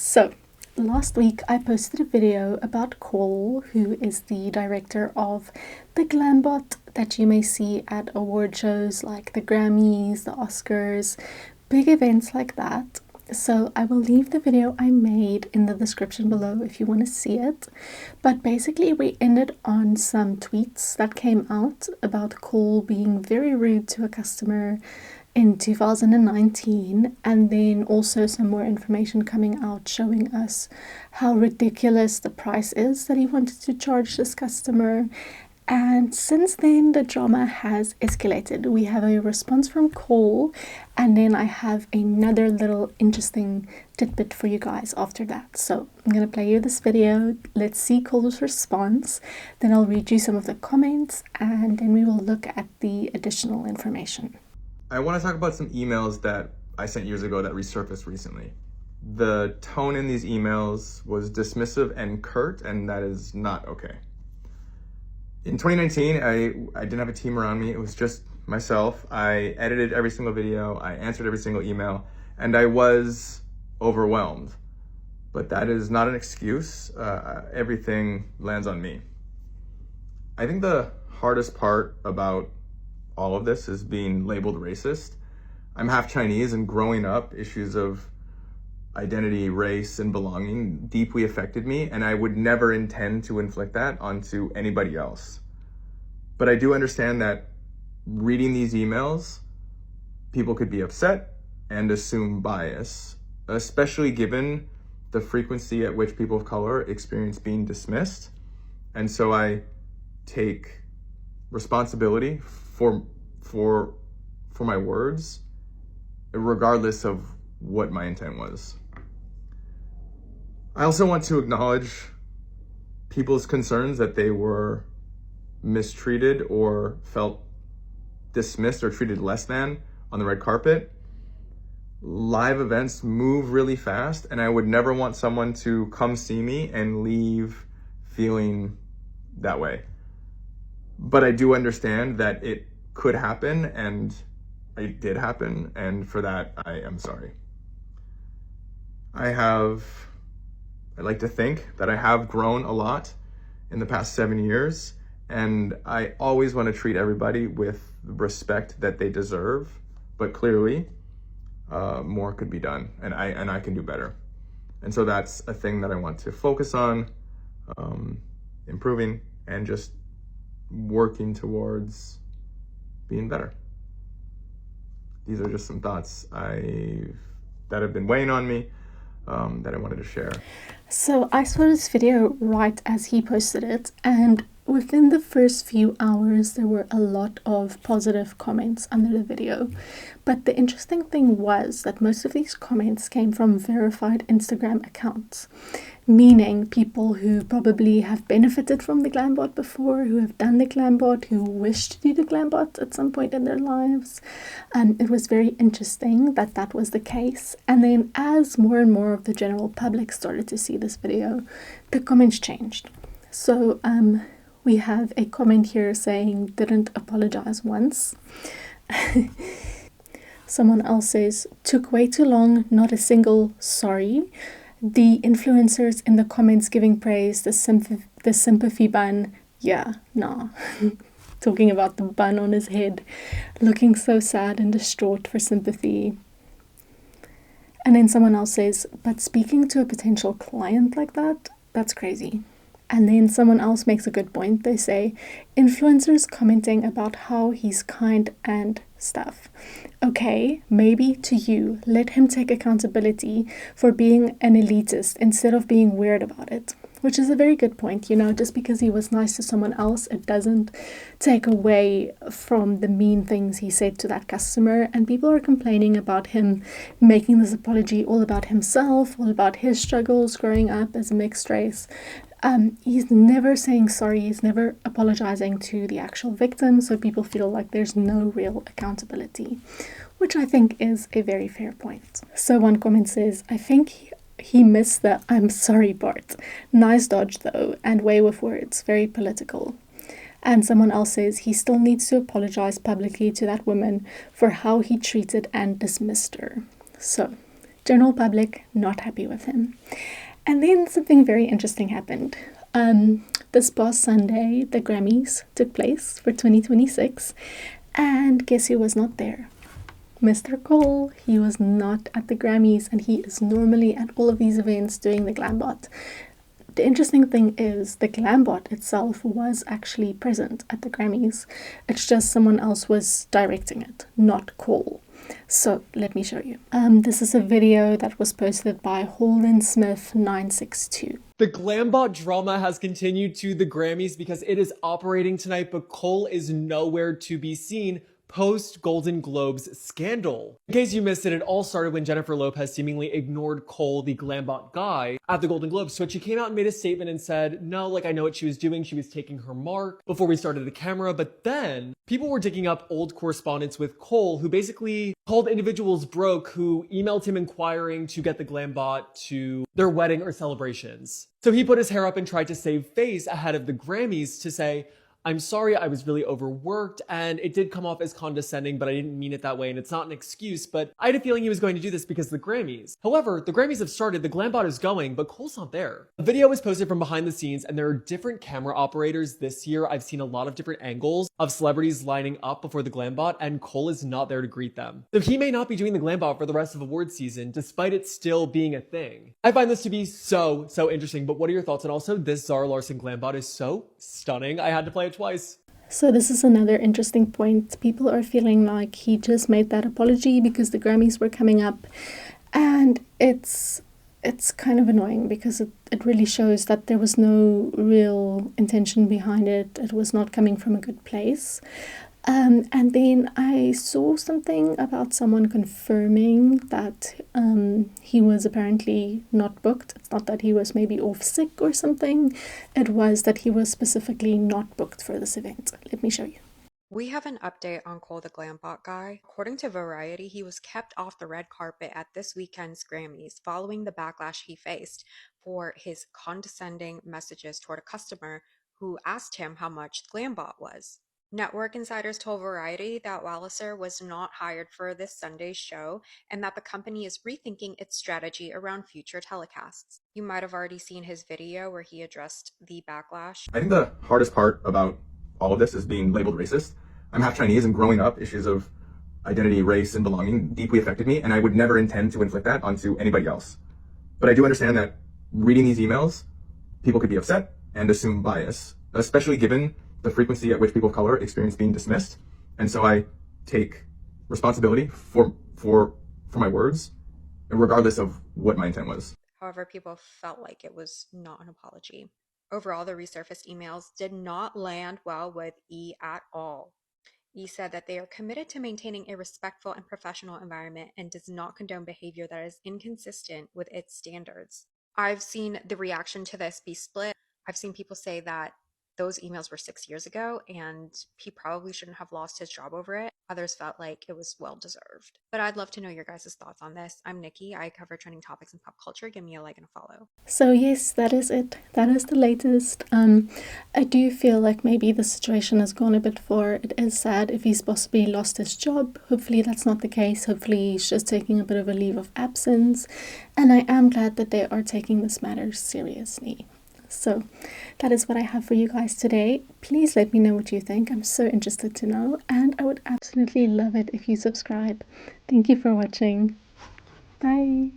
So, last week I posted a video about Cole, who is the director of the Glambot that you may see at award shows like the Grammys, the Oscars, big events like that. So I will leave the video I made in the description below if you want to see it. But basically we ended on some tweets that came out about Cole being very rude to a customer in 2019, and then also some more information coming out showing us how ridiculous the price is that he wanted to charge this customer. And since then, the drama has escalated. We have a response from Cole, and then I have another little interesting tidbit for you guys after that. So I'm gonna play you this video. Let's see Cole's response. Then I'll read you some of the comments, and then we will look at the additional information. I want to talk about some emails that I sent years ago that resurfaced recently. The tone in these emails was dismissive and curt, and that is not okay. In 2019, I didn't have a team around me. It was just myself. I edited every single video. I answered every single email, and I was overwhelmed. But that is not an excuse. Everything lands on me. I think the hardest part about all of this is being labeled racist. I'm half Chinese, and growing up, issues of identity, race, and belonging deeply affected me, and I would never intend to inflict that onto anybody else. But I do understand that reading these emails, people could be upset and assume bias, especially given the frequency at which people of color experience being dismissed. And so I take responsibility for my words, regardless of what my intent was. I also want to acknowledge people's concerns that they were mistreated or felt dismissed or treated less than on the red carpet. Live events move really fast, and I would never want someone to come see me and leave feeling that way. But I do understand that it could happen, and it did happen, and for that, I am sorry. I like to think that I have grown a lot in the past 7 years, and I always want to treat everybody with the respect that they deserve, but clearly, more could be done, and I can do better. And so that's a thing that I want to focus on, improving, and just working towards being better. These are just some thoughts that have been weighing on me, that I wanted to share. So I saw this video right as he posted it, and within the first few hours there were a lot of positive comments under the video. But the interesting thing was that most of these comments came from verified Instagram accounts, meaning people who probably have benefited from the Glambot before, who have done the Glambot, who wish to do the Glambot at some point in their lives. And it was very interesting that that was the case. And then as more and more of the general public started to see this video, the comments changed. So we have a comment here saying, didn't apologize once. Someone else says, took way too long, not a single sorry. The influencers in the comments giving praise, the sympathy bun, yeah, nah. Talking about the bun on his head, looking so sad and distraught for sympathy. And then someone else says, but speaking to a potential client like that, that's crazy. And then someone else makes a good point. They say, influencers commenting about how he's kind and stuff. Okay, maybe to you, let him take accountability for being an elitist instead of being weird about it. Which is a very good point, just because he was nice to someone else, it doesn't take away from the mean things he said to that customer. And people are complaining about him making this apology all about himself, all about his struggles growing up as a mixed race. He's never saying sorry, he's never apologizing to the actual victim, so people feel like there's no real accountability, which I think is a very fair point. So one comment says, I think he missed the I'm sorry part. Nice dodge though, and way with words, very political. And someone else says he still needs to apologize publicly to that woman for how he treated and dismissed her. So General public not happy with him. And then something very interesting happened. This past Sunday, the Grammys took place for 2026, and guess who was not there? Mr. Cole. He was not at the Grammys, and he is normally at all of these events doing the Glambot. The interesting thing is the Glambot itself was actually present at the Grammys. It's just someone else was directing it, not Cole. So let me show you. This is a video that was posted by Holden Smith 962. The Glambot drama has continued to the Grammys because it is operating tonight, but Cole is nowhere to be seen post Golden Globes scandal. In case you missed it, it all started when Jennifer Lopez seemingly ignored Cole, the Glambot guy, at the Golden Globes. So she came out and made a statement and said, no, like I know what she was doing. She was taking her mark before we started the camera. But then people were digging up old correspondence with Cole, who basically called individuals broke who emailed him inquiring to get the Glambot to their wedding or celebrations. So he put his hair up and tried to save face ahead of the Grammys to say, I'm sorry, I was really overworked, and it did come off as condescending, but I didn't mean it that way, and it's not an excuse, but I had a feeling he was going to do this because of the Grammys. However, the Grammys have started, the Glambot is going, but Cole's not there. A video was posted from behind the scenes, and there are different camera operators this year. I've seen a lot of different angles of celebrities lining up before the Glambot, and Cole is not there to greet them. So he may not be doing the Glambot for the rest of awards season, despite it still being a thing. I find this to be so interesting, but what are your thoughts? And also, this Zara Larsson Glambot is so stunning, I had to play it twice. So this is another interesting point. People are feeling like he just made that apology because the Grammys were coming up, and it's kind of annoying because it really shows that there was no real intention behind it. It was not coming from a good place. And then I saw something about someone confirming that he was apparently not booked. It's not that he was maybe off sick or something. It was that he was specifically not booked for this event. Let me show you. We have an update on Cole the Glambot guy. According to Variety, he was kept off the red carpet at this weekend's Grammys following the backlash he faced for his condescending messages toward a customer who asked him how much the Glambot was. Network insiders told Variety that Walliser was not hired for this Sunday's show and that the company is rethinking its strategy around future telecasts. You might have already seen his video where he addressed the backlash. I think the hardest part about all of this is being labeled racist. I'm half Chinese, and growing up, issues of identity, race, and belonging deeply affected me, and I would never intend to inflict that onto anybody else. But I do understand that reading these emails, people could be upset and assume bias, especially given the frequency at which people of color experience being dismissed. And so I take responsibility for my words, regardless of what my intent was. However, people felt like it was not an apology. Overall, the resurfaced emails did not land well with E at all. E said that they are committed to maintaining a respectful and professional environment and does not condone behavior that is inconsistent with its standards. I've seen the reaction to this be split. I've seen people say that those emails were 6 years ago and he probably shouldn't have lost his job over it. Others felt like it was well deserved. But I'd love to know your guys' thoughts on this. I'm Nikki. I cover trending topics in pop culture. Give me a like and a follow. So yes, that is it. That is the latest. I do feel like maybe the situation has gone a bit far. It is sad if he's possibly lost his job. Hopefully that's not the case. Hopefully he's just taking a bit of a leave of absence. And I am glad that they are taking this matter seriously. So that is what I have for you guys today. Please let me know what you think. I'm so interested to know, and I would absolutely love it if you subscribe. Thank you for watching. Bye.